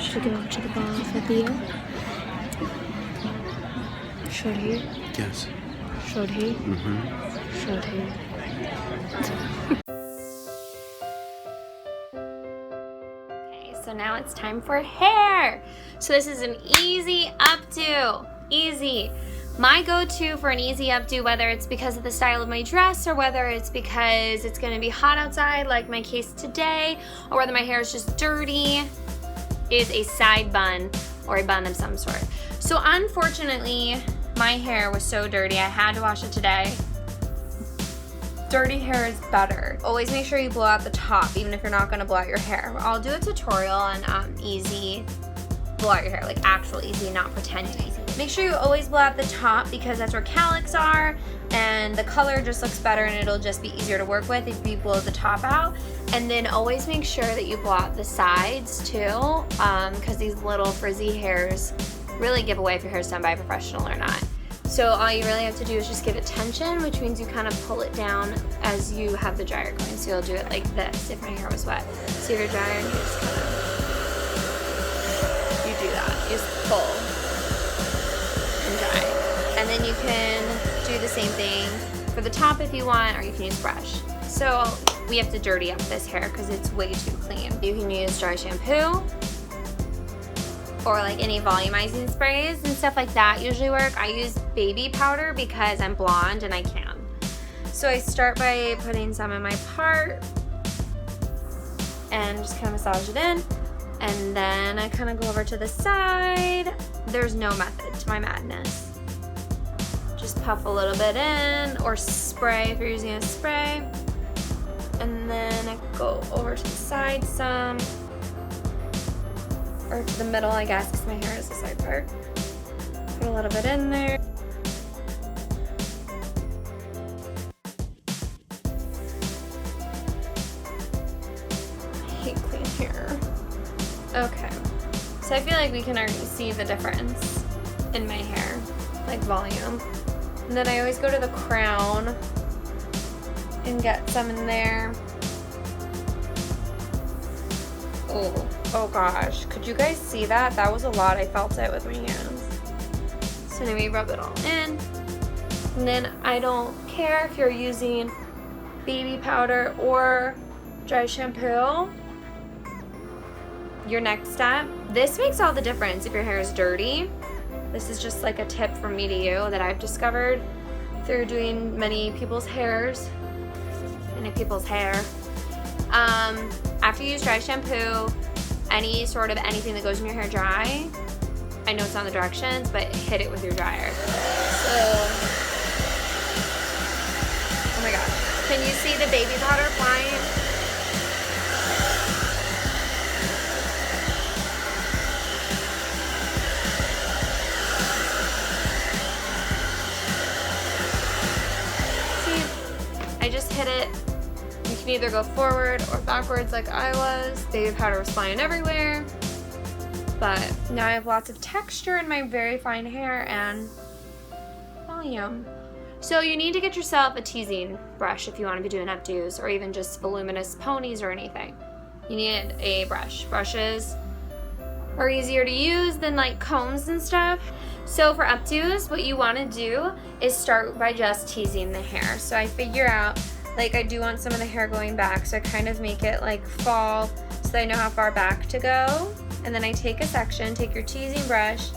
Should we go over to the ball for Lydia? Should he? Yes. Should he? Mm-hmm. Should he? Okay, so now it's time for hair. So this is an easy updo. Easy. My go-to for an easy updo, whether it's because of the style of my dress or whether it's because it's gonna be hot outside like my case today, or whether my hair is just dirty, is a side bun or a bun of some sort. So unfortunately, my hair was so dirty, I had to wash it today. Dirty hair is better. Always make sure you blow out the top, even if you're not gonna blow out your hair. I'll do a tutorial on easy blow out your hair, like actual easy, not pretend easy. Make sure you always blow out the top because that's where cowlicks are, and the color just looks better and it'll just be easier to work with if you blow the top out. And then always make sure that you blow out the sides too, because these little frizzy hairs really give away if your hair is done by a professional or not. So all you really have to do is just give it tension, which means you kind of pull it down as you have the dryer going. So you'll do it like this if my hair was wet. So you have your dryer and you just kind of, you do that. You just pull and dry. And then you can do the same thing for the top if you want, or you can use brush. So we have to dirty up this hair because it's way too clean. You can use dry shampoo, or like any volumizing sprays and stuff like that usually work. I use baby powder because I'm blonde and I can. So I start by putting some in my part and just kind of massage it in. And then I kind of go over to the side. There's no method to my madness. Just puff a little bit in, or spray if you're using a spray. And then I go over to the side some, or to the middle, I guess, because my hair is the side part. Put a little bit in there. I hate clean hair. Okay, so I feel like we can already see the difference in my hair, like volume. And then I always go to the crown and get some in there. Oh gosh, could you guys see that? That was a lot. I felt it with my hands. So now we rub it all in. And then I don't care if you're using baby powder or dry shampoo. Your next step, this makes all the difference if your hair is dirty. This is just like a tip from me to you that I've discovered through doing many people's hairs. Many people's hair. After you use dry shampoo, any sort of anything that goes in your hair dry, I know it's on the directions, but hit it with your dryer. So, oh my gosh. Can you see the baby powder flying? See, I just hit it. You can either go forward or backwards like I was. Baby powder was flying everywhere. But now I have lots of texture in my very fine hair and volume. So you need to get yourself a teasing brush if you want to be doing updos, or even just voluminous ponies or anything. You need a brush. Brushes are easier to use than like combs and stuff. So for updos, what you want to do is start by just teasing the hair. So I figure out, like I do want some of the hair going back, so I kind of make it like fall so that I know how far back to go. And then I take a section, take your teasing brush,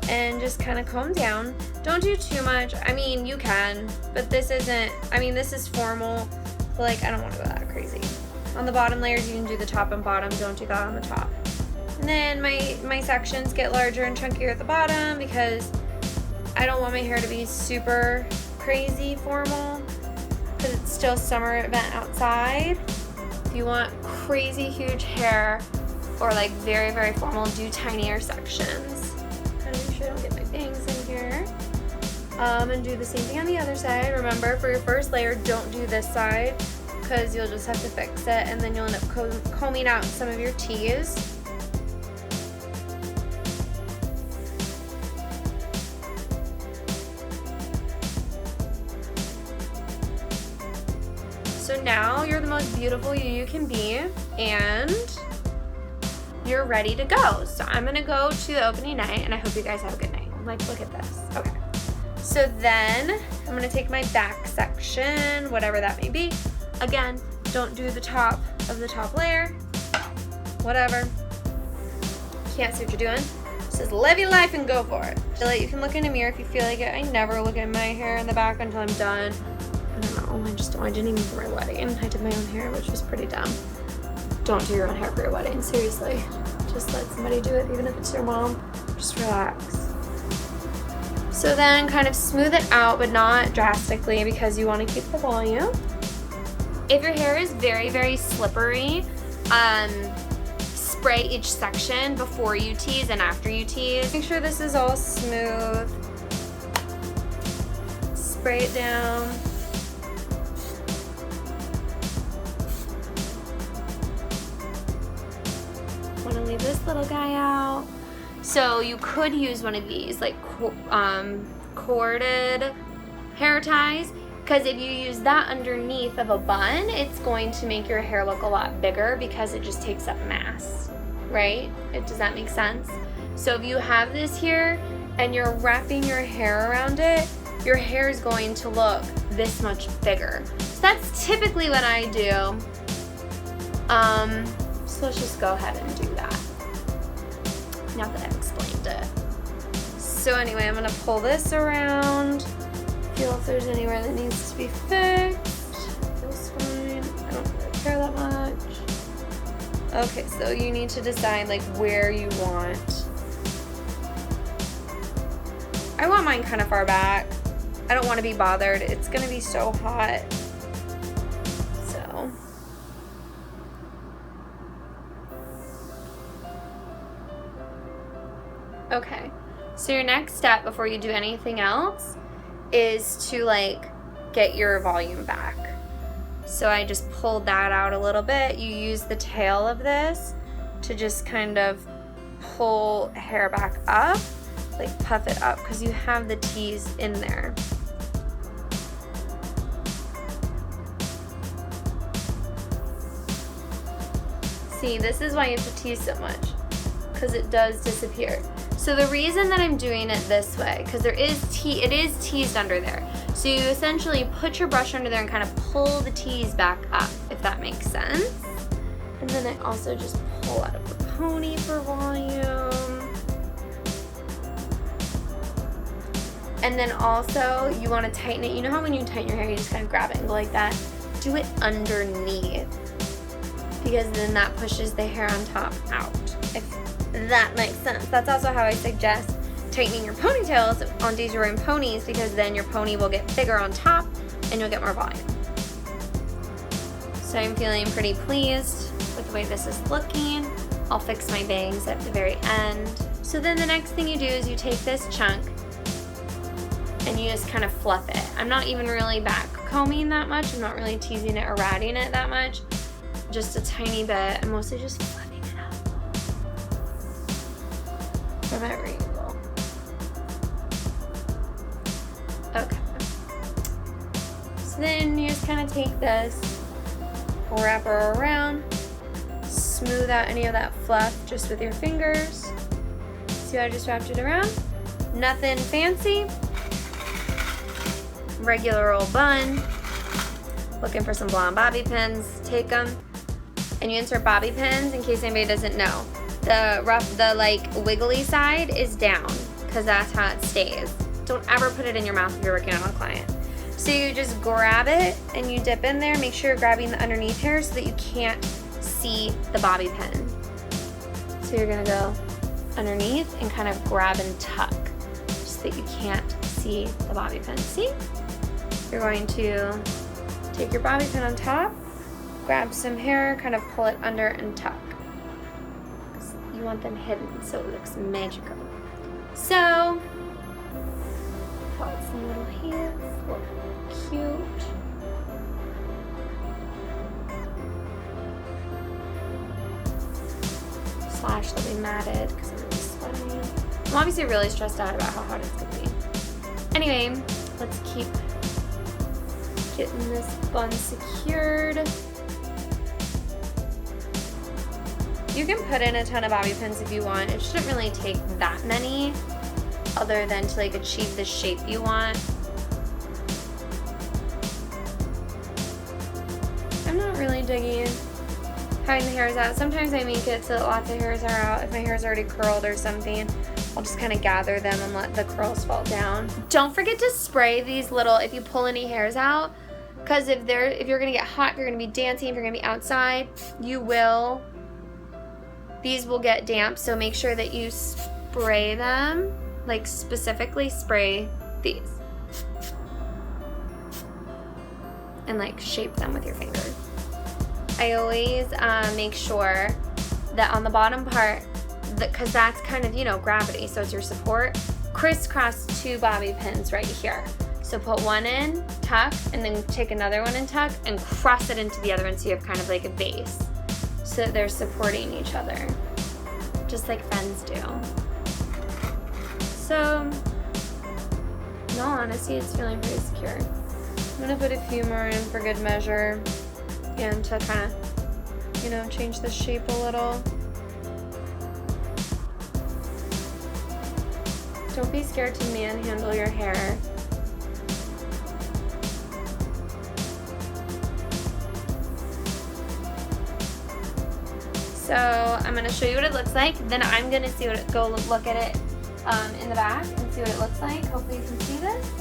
and just kind of comb down. Don't do too much. I mean, you can, but this isn't, I mean, this is formal, but like I don't want to go that crazy. On the bottom layers, you can do the top and bottom. Don't do that on the top. And then my sections get larger and chunkier at the bottom because I don't want my hair to be super crazy formal, because it's still summer event outside. If you want crazy huge hair or like very, very formal, do tinier sections. Kind of make sure I don't get my bangs in here. And do the same thing on the other side. Remember, for your first layer, don't do this side because you'll just have to fix it, and then you'll end up combing out some of your teas. So now you're the most beautiful you can be, and you're ready to go. So I'm gonna go to the opening night, and I hope you guys have a good night. Like, look at this. Okay. So then I'm gonna take my back section, whatever that may be. Again, don't do the top of the top layer. Whatever. Can't see what you're doing. Just live your life and go for it. You can look in a mirror if you feel like it. I never look at my hair in the back until I'm done. I don't know. I didn't even for my wedding. I did my own hair, which was pretty dumb. Don't do your own hair for your wedding. Seriously. Just let somebody do it, even if it's your mom. Just relax. So then kind of smooth it out, but not drastically because you want to keep the volume. If your hair is very, very slippery, spray each section before you tease and after you tease. Make sure this is all smooth. Spray it down. Want to leave this little guy out. So you could use one of these like corded hair ties, because if you use that underneath of a bun, it's going to make your hair look a lot bigger because it just takes up mass, right? Does that make sense? So if you have this here and you're wrapping your hair around it, your hair is going to look this much bigger. So that's typically what I do. So let's just go ahead and do that. Now that I've explained it. So anyway, I'm gonna pull this around. Feel if there's anywhere that needs to be fixed. Feels fine. I don't really care that much. Okay, so you need to decide like where you want. I want mine kind of far back. I don't want to be bothered. It's gonna be so hot. So. Okay, so your next step before you do anything else is to like get your volume back. So I just pulled that out a little bit. You use the tail of this to just kind of pull hair back up, like puff it up, because you have the tease in there. See, this is why you have to tease so much, because it does disappear. So the reason that I'm doing it this way, because it is teased under there. So you essentially put your brush under there and kind of pull the tease back up, if that makes sense. And then I also just pull out of the pony for volume. And then also you want to tighten it. You know how when you tighten your hair, you just kind of grab it and go like that? Do it underneath, because then that pushes the hair on top out. If that makes sense. That's also how I suggest tightening your ponytails on GRWM ponies, because then your pony will get bigger on top and you'll get more volume. So I'm feeling pretty pleased with the way this is looking. I'll fix my bangs at the very end. So then the next thing you do is you take this chunk and you just kind of fluff it. I'm not even really back combing that much. I'm not really teasing it or ratting it that much. Just a tiny bit. I'm mostly just fluffing it up from every angle. Okay. So then you just kind of take this, wrap her around, smooth out any of that fluff just with your fingers. See how I just wrapped it around? Nothing fancy. Regular old bun. Looking for some blonde bobby pins, take them. And you insert bobby pins, in case anybody doesn't know. The like wiggly side is down, because that's how it stays. Don't ever put it in your mouth if you're working on a client. So you just grab it and you dip in there. Make sure you're grabbing the underneath hair so that you can't see the bobby pin. So you're gonna go underneath and kind of grab and tuck, just so that you can't see the bobby pin. See? You're going to take your bobby pin on top, grab some hair, kind of pull it under and tuck. You want them hidden so it looks magical. So, put some little hands, look cute. Slash they'll be matted because I'm really sweating. I'm obviously really stressed out about how hot it's gonna be. Anyway, let's keep getting this bun secured. You can put in a ton of bobby pins if you want. It shouldn't really take that many other than to like achieve the shape you want. I'm not really digging tying the hairs out. Sometimes I make it so that lots of hairs are out. If my hair's already curled or something, I'll just kind of gather them and let the curls fall down. Don't forget to spray these little, if you pull any hairs out, because if you're gonna get hot, if you're gonna be dancing, if you're gonna be outside, these will get damp, so make sure that you spray them, like specifically spray these. And like shape them with your fingers. I always make sure that on the bottom part, because that's kind of, you know, gravity, so it's your support, crisscross 2 bobby pins right here. So put one in, tuck, and then take another one and tuck, and cross it into the other one so you have kind of like a base. So that they're supporting each other, just like friends do. So, in all honesty, it's feeling pretty secure. I'm gonna put a few more in for good measure and to kind of, you know, change the shape a little. Don't be scared to manhandle your hair. So I'm gonna show you what it looks like. Then I'm gonna see what go look at it in the back and see what it looks like. Hopefully you can see this.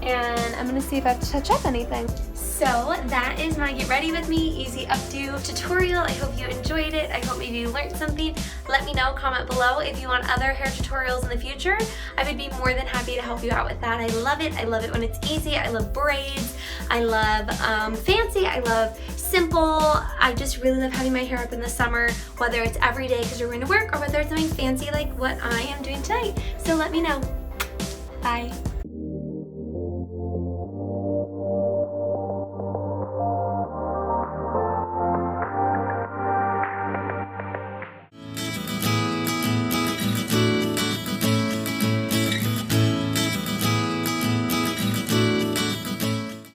And I'm gonna see if I have to touch up anything. So that is my Get Ready With Me Easy Updo tutorial. I hope you enjoyed it. I hope maybe you learned something. Let me know, comment below if you want other hair tutorials in the future. I would be more than happy to help you out with that. I love it. I love it when it's easy. I love braids. I love fancy. I love simple. I just really love having my hair up in the summer, whether it's every day because you're going to work or whether it's something fancy like what I am doing tonight. So let me know. Bye.